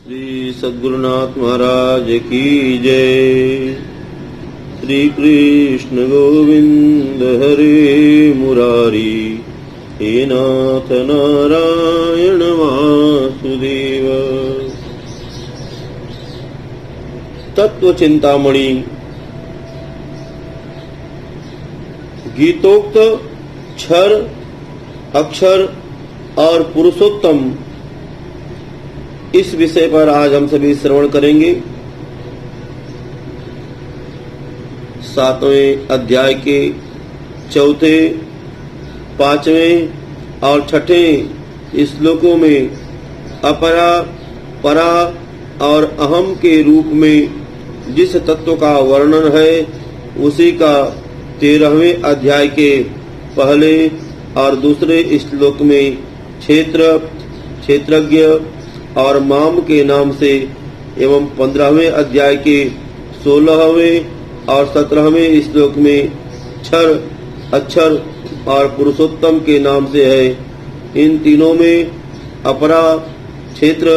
श्री सद्गुरुनाथ महाराज की जय। श्री कृष्ण गोविंद हरे मुरारी, हे नाथ नारायण वासुदेव। तत्व चिंतामणि। गीतोक्त क्षर, अक्षर और पुरुषोत्तम, इस विषय पर आज हम सभी श्रवण करेंगे। 7वें अध्याय के 4, 5वें और 6ठे श्लोकों में अपरा, परा और अहम के रूप में जिस तत्व का वर्णन है, उसी का 13वें अध्याय के पहले और दूसरे श्लोक में क्षेत्र, क्षेत्रज्ञ और माम के नाम से एवं 15वें अध्याय के 16वें और 17वें श्लोक में क्षर, अक्षर और पुरुषोत्तम के नाम से है। इन तीनों में अपरा, क्षेत्र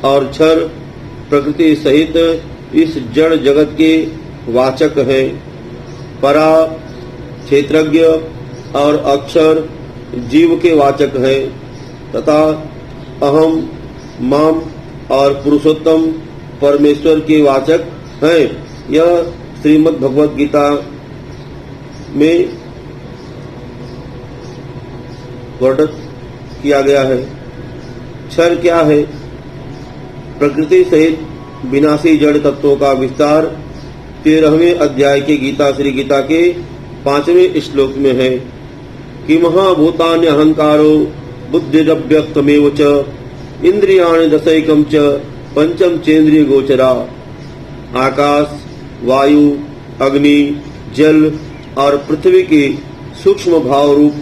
और क्षर प्रकृति सहित इस जड़ जगत के वाचक हैं। परा, क्षेत्रज्ञ और अक्षर जीव के वाचक हैं तथा अहम, माम और पुरुषोत्तम परमेश्वर के वाचक हैं। यह श्रीमद् भगवद गीता में वर्णन किया गया है। क्षर क्या है? प्रकृति सहित विनाशी जड़ तत्वों का विस्तार 13वें अध्याय के गीता श्री गीता के 5वें श्लोक में है कि महाभूतान्य अहंकारो बुद्धिरव्यक्तमेव च इंद्रियाणि दशैकम च पंचम चेन्द्रिय गोचरा। आकाश, वायु, अग्नि, जल और पृथ्वी के सूक्ष्म भाव रूप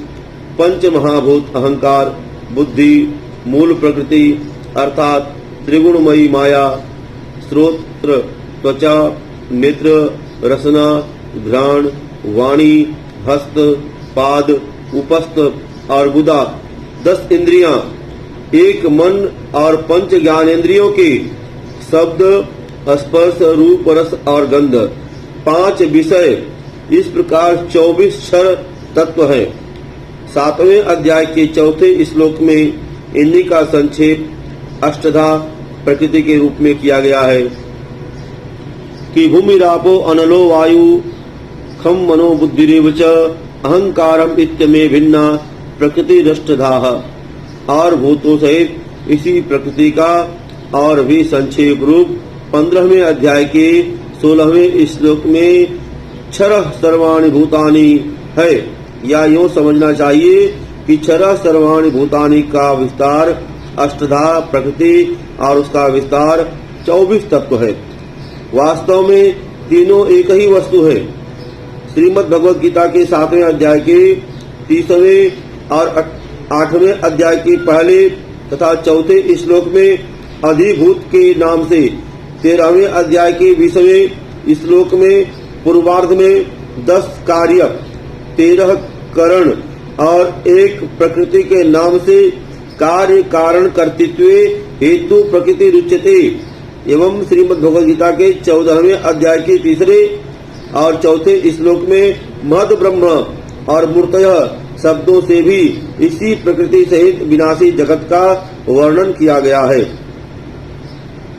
पंच महाभूत अहंकार, बुद्धि, मूल प्रकृति अर्थात त्रिगुणमयी माया, श्रोत्र, त्वचा, नेत्र, रसना, घ्राण, वाणी, हस्त, पाद, उपस्थ और गुदा 10 इंद्रियां, एक मन और पंच ज्ञानेन्द्रियों के शब्द, स्पर्श, रूप, रस और गंध 5 विषय, इस प्रकार 24 क्षर तत्व हैं। 7वें अध्याय के 4 श्लोक में इन्हीं का संक्षेप अष्टधा प्रकृति के रूप में किया गया है कि भूमिरापो अनलो वायु खम मनो बुद्धिरेव च अहंकारम इत्यमे भिन्ना प्रकृतिरष्टधाः। और भूतों सहित इसी प्रकृति का और भी संक्षेप रूप 15वें अध्याय के 16वें श्लोक में क्षरः सर्वाणि भूतानि है। या यूं समझना चाहिए कि क्षरः सर्वाणि भूतानि का विस्तार अष्टधा प्रकृति और उसका विस्तार 24 तत्व है। वास्तव में तीनों एक ही वस्तु है। श्रीमद् भगवद गीता के 7वें अध्याय के 30वें और 8वें अध्याय के पहले तथा 4 श्लोक में अधिभूत के नाम से 13वें अध्याय के 20वें श्लोक में पूर्वार्ध में 10 कार्य, 13 करण और 1 प्रकृति के नाम से कार्य कारण कर्तृत्व हेतु प्रकृति रुच्यते। एवं श्रीमद् भगवद गीता के 14वें अध्याय के 3 और 4 श्लोक में महद ब्रह्म और मूर्तयः शब्दों से भी इसी प्रकृति सहित विनाशी जगत का वर्णन किया गया है।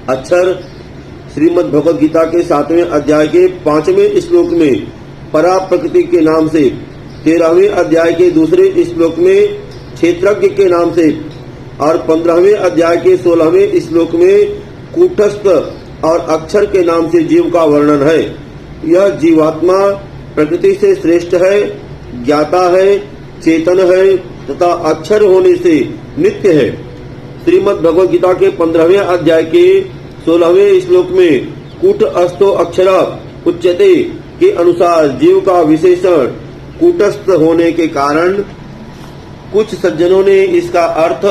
अक्षर श्रीमद् भगवद गीता के 7वें अध्याय के 5वें श्लोक में परा प्रकृति के नाम से, 13वें अध्याय के 2 श्लोक में क्षेत्रज्ञ के नाम से और 15वें अध्याय के 16वें श्लोक में कूटस्थ और अक्षर के नाम से जीव का वर्णन है। यह जीवात्मा प्रकृति से श्रेष्ठ है, ज्ञाता है, चेतन है तथा अक्षर होने से नित्य है। श्रीमद् भगवद गीता के 15वें अध्याय के 16वें श्लोक में कूट अस्तो अक्षर उच्यते के अनुसार जीव का विशेषण कूटस्थ होने के कारण कुछ सज्जनों ने इसका अर्थ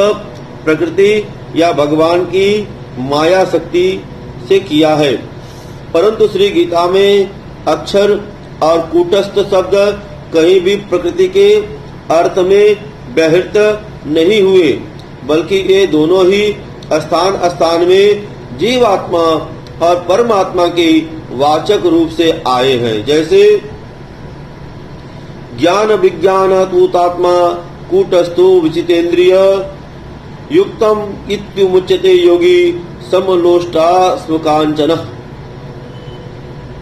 प्रकृति या भगवान की माया शक्ति से किया है, परंतु श्री गीता में अक्षर और कूटस्थ शब्द कहीं भी प्रकृति के अर्थ में व्यवहृत नहीं हुए, बल्कि ये दोनों ही स्थान स्थान में जीवात्मा और परमात्मा के वाचक रूप से आए हैं। जैसे ज्ञान विज्ञान तूतात्मा कूटस्थो विचितेन्द्रिय युक्तम इत्युमुच्यते योगी समलोष्टा स्वकांचनः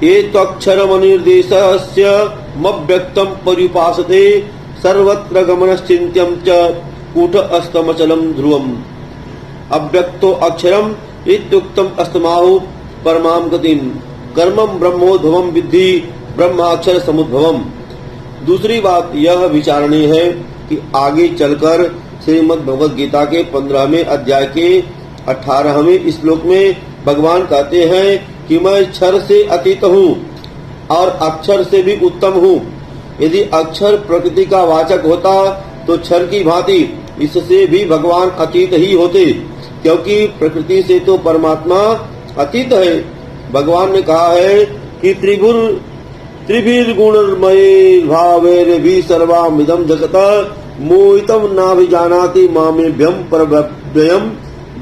एत्वक्षरमनिर्देशस्य मव्यक्तं पर्युपासते सर्वत्र गमनश्चिन्त्यं च कूटस्थमचलं ध्रुवम् अव्यक्तो अक्षरम् इत्युक्तम् अस्तमाहु परमां गतिं कर्मं ब्रह्मोद्भवं विद्धि ब्रह्माक्षर समुद्भवम्। दूसरी बात यह विचारणीय है कि आगे चलकर श्रीमद् भगवद गीता के 15वें अध्याय के 18वें श्लोक में भगवान कहते हैं कि मैं क्षर से अतीत हूँ और अक्षर से भी उत्तम हूँ। यदि अक्षर प्रकृति का वाचक होता तो क्षर की भांति इससे भी भगवान अतीत ही होते, क्योंकि प्रकृति से तो परमात्मा अतीत है। भगवान ने कहा है कि त्रिभिर गुणमये भावैर्भि सर्वामिदं जगत मोहितं नाभिजानाति मामेभ्यं परव्ययम्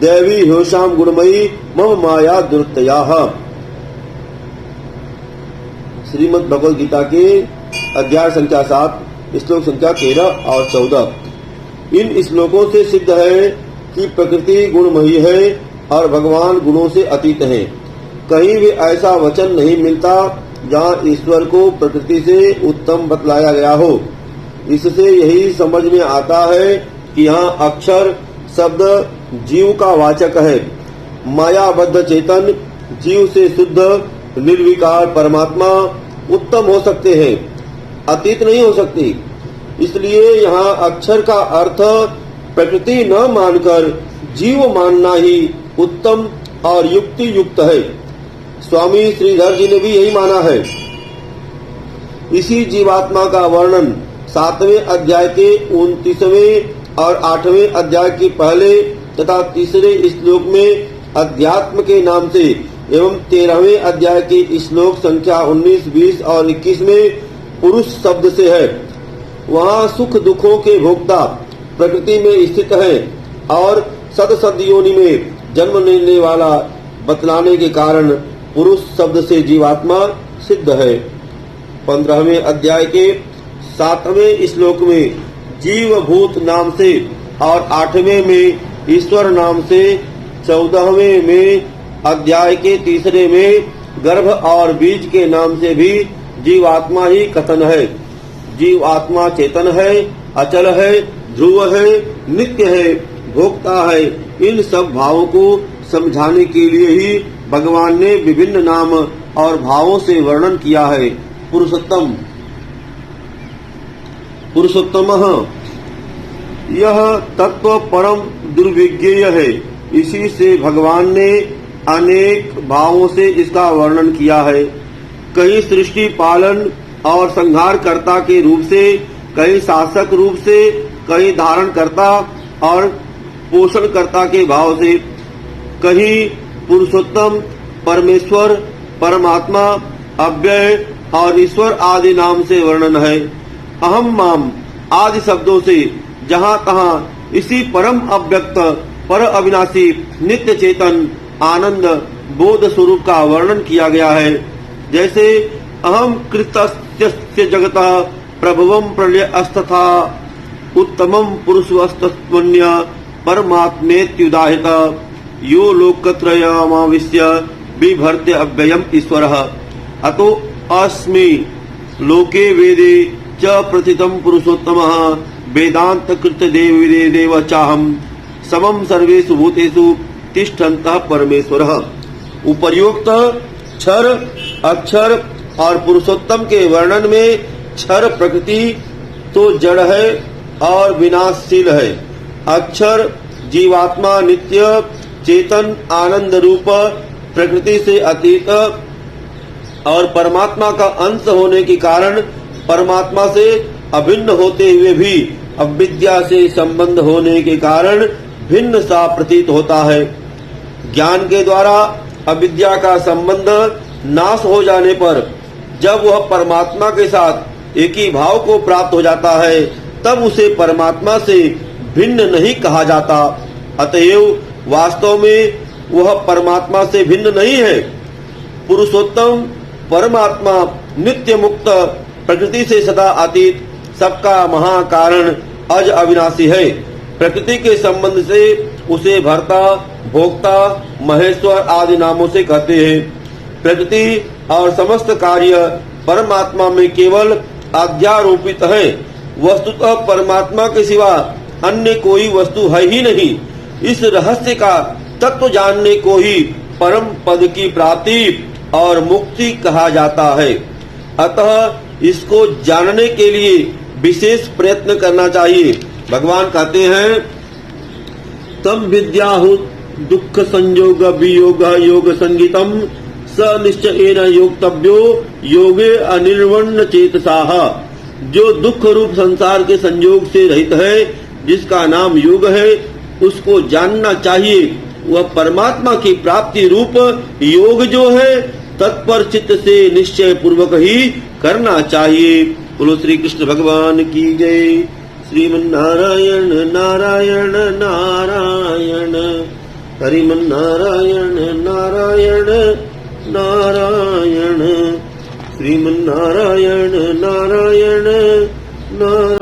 दैवी ह्योषाम गुणमयी मम माया दुरत्ययाः। श्रीमद् भगवद गीता के अध्याय संख्या 7 श्लोक संख्या 13 और 14। इन श्लोकों से सिद्ध है कि प्रकृति गुणमयी है और भगवान गुणों से अतीत है। कहीं भी ऐसा वचन नहीं मिलता जहाँ ईश्वर को प्रकृति से उत्तम बतलाया गया हो। इससे यही समझ में आता है कि यहाँ अक्षर शब्द जीव का वाचक है। मायाबद्ध चेतन जीव से शुद्ध निर्विकार परमात्मा उत्तम हो सकते हैं, अतीत नहीं हो सकती। इसलिए यहाँ अक्षर का अर्थ प्रकृति न मानकर जीव मानना ही उत्तम और युक्ति युक्त है। स्वामी श्रीधर जी ने भी यही माना है। इसी जीवात्मा का वर्णन 7वें अध्याय के 29वें और 8वें अध्याय के पहले तथा तीसरे श्लोक में अध्यात्म के नाम से एवं 13वें अध्याय के श्लोक संख्या 19, 20 और 21 में पुरुष शब्द से है। वहाँ सुख दुखों के भोक्ता प्रकृति में स्थित है और सद योनि में जन्म लेने वाला बतलाने के कारण पुरुष शब्द से जीवात्मा सिद्ध है। 15वें अध्याय के 7वें श्लोक में जीव भूत नाम से और 8वें में ईश्वर नाम से, 14वें में अध्याय के तीसरे में गर्भ और बीज के नाम से भी जीवात्मा ही कथन है। जीवात्मा चेतन है, अचल है, ध्रुव है, नित्य है, भोक्ता है। इन सब भावों को समझाने के लिए ही भगवान ने विभिन्न नाम और भावों से वर्णन किया है। पुरुषोत्तमः यह तत्व परम दुर्विज्ञेय है। इसी से भगवान ने अनेक भावों से इसका वर्णन किया है। कहीं सृष्टि पालन और संहार कर्ता के रूप से, कहीं शासक रूप से, कहीं धारण कर्ता और पोषण कर्ता के भाव से, कहीं पुरुषोत्तम, परमेश्वर, परमात्मा, अव्यय और ईश्वर आदि नाम से वर्णन है। अहम माम आदि शब्दों से जहाँ तहाँ इसी परम अव्यक्त, पर अविनाशी, नित्य चेतन, आनंद, बोध स्वरूप का वर्णन किया गया है। जैसे अहम कृतस्य जगतः प्रभवम प्रलयस्तथा उत्तमम पुरुषवस्तमन्य परमात्मेत्युदाहित यो लोकत्रयमाविश्य बिभर्त्य अव्ययम् ईश्वरः अतो अस्मि लोके वेदे च प्रथितं पुरुषोत्तमः वेदांत कृत देव चाहम समम सर्वेषु भूतेषु तिष्ठन्तः परमेश्वरः। उपर्युक्त क्षर, अक्षर और पुरुषोत्तम के वर्णन में क्षर प्रकृति तो जड़ है और विनाशशील है। अक्षर जीवात्मा नित्य चेतन आनंद रूप प्रकृति से अतीत और परमात्मा का अंश होने के कारण परमात्मा से अभिन्न होते हुए भी अविद्या से संबंध होने के कारण भिन्न सा प्रतीत होता है। ज्ञान के द्वारा अविद्या का संबंध नाश हो जाने पर जब वह परमात्मा के साथ एक ही भाव को प्राप्त हो जाता है तब उसे परमात्मा से भिन्न नहीं कहा जाता। अतएव वास्तव में वह परमात्मा से भिन्न नहीं है। पुरुषोत्तम परमात्मा नित्य मुक्त, प्रकृति से सदा अतीत, सबका महाकारण, अज अविनाशी है। प्रकृति के संबंध से उसे भर्ता, भोक्ता, महेश्वर आदि नामों से कहते हैं। प्रकृति और समस्त कार्य परमात्मा में केवल अध्यारोपित है। वस्तुतः परमात्मा के सिवा अन्य कोई वस्तु है ही नहीं। इस रहस्य का तत्व जानने को ही परम पद की प्राप्ति और मुक्ति कहा जाता है। अतः इसको जानने के लिए विशेष प्रयत्न करना चाहिए। भगवान कहते हैं, तम विद्याहु दुख संयोग वियोग योग संगीतम स निश्चयेन योक्तव्यो योगे अनिर्वण्य चेतसाह। जो दुख रूप संसार के संयोग से रहित है, जिसका नाम योग है, उसको जानना चाहिए। वह परमात्मा की प्राप्ति रूप योग जो है, तत्पर चित्त से निश्चय पूर्वक ही करना चाहिए। बोलो श्री कृष्ण भगवान की जय। श्रीमन्नारायण नारायण नारायण, हरिमन्नारायण नारायण नारायण, श्रीमन्नारायण नारायण नारायण।